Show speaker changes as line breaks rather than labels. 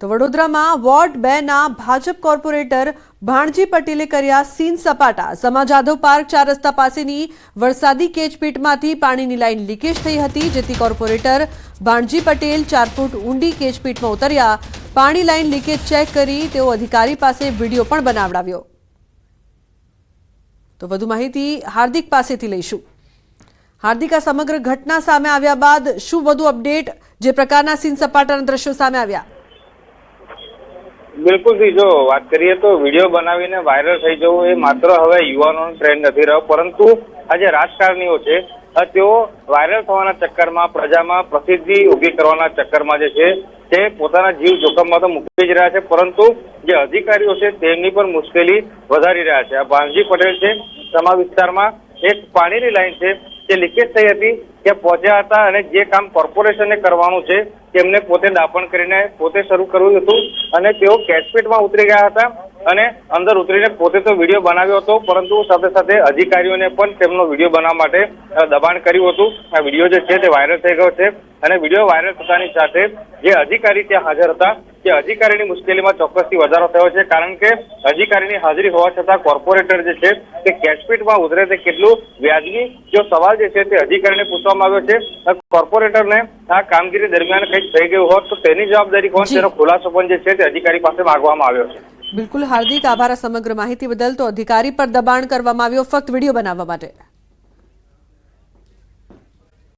તો વડોદરામાં વોર્ડ 2 ના ભાજપ કોર્પોરેટર ભાણજી પટેલે કર્યા સીન સપાટા। સમા જાધવ પાર્ક 4 રસ્તા પાસેની વરસાદી કેજપીટમાંથી પાણીની લાઈન લીકેજ થઈ હતી, જેથી કોર્પોરેટર ભાણજી પટેલ 4 ફૂટ ઊંડી કેજપીટમાં ઉતર્યા। પાણી લાઈન લીકેજ ચેક કરી તેઓ અધિકારી પાસે વિડીયો પણ બનાવડાવ્યો। તો વધુ માહિતી હાર્દિક પાસેથી લઈશું। हार्दिक, आ समग्र घटना सामे आव्या बाद शुं वधु अपडेट, जे प्रकारना सीन सपाटाना दृश्यो सामे आव्या?
बिल्कुल थी, जो बात करिए तो वीडियो बनावीने वायरल थई जवुं ए मात्र हवे युवानोनो ट्रेंड नथी रह्यो, परंतु आ जे राजकारणीओ छे तेओ वायरल थवाना चक्करमां प्रजामां प्रसिद्धि उभी करवाना चक्करमां जे छे ते पोताना जीव जोखममां तो मूकी ज रह्या छे, परंतु जे अधिकारीओ छे तेमनी पण मुश्केली वधारी रह्या छे। आ भाणजी पटेल छे समा विस्तारमां एक पाणीनी लाइन छे જે લીકેજ થઈ હતી ત્યાં પહોંચ્યા હતા અને જે કામ કોર્પોરેશને કરવાનું છે તેમને પોતે દાપણ કરીને પોતે શરૂ કર્યું હતું અને તેઓ કેશપીટમાં ઉતરી ગયા હતા અને અંદર ઉતરીને પોતે તો વિડીયો બનાવ્યો હતો, પરંતુ સાથે સાથે અધિકારીઓને પણ તેમનો વિડીયો બનાવવા માટે દબાણ કર્યું હતું। આ વિડીયો જે છે તે વાયરલ થઈ ગયો છે અને વિડીયો વાયરલ થતાની સાથે જે અધિકારી ત્યાં હાજર હતા તે અધિકારીની મુશ્કેલીમાં ચોક્કસથી વધારો થયો છે, કારણ કે અધિકારીની હાજરી હોવા છતાં કોર્પોરેટર જે છે તે કેશપીટમાં ઉતરે તે કેટલું વ્યાજબી, જો સવાલ જે છે તે અધિકારીને પૂછવામાં આવ્યો છે। કોર્પોરેટરને આ કામગીરી દરમિયાન કંઈક થઈ ગયું હોત તો તેની જવાબદારી કોણ, તેનો ખુલાસો પણ જે છે તે અધિકારી પાસે માંગવામાં આવ્યો છે।
બિલકુલ હાર્દિક, આભાર સમગ્ર માહિતી બદલ। તો અધિકારી પર દબાણ કરવામાં આવ્યો ફક્ત વિડીયો બનાવવા માટે।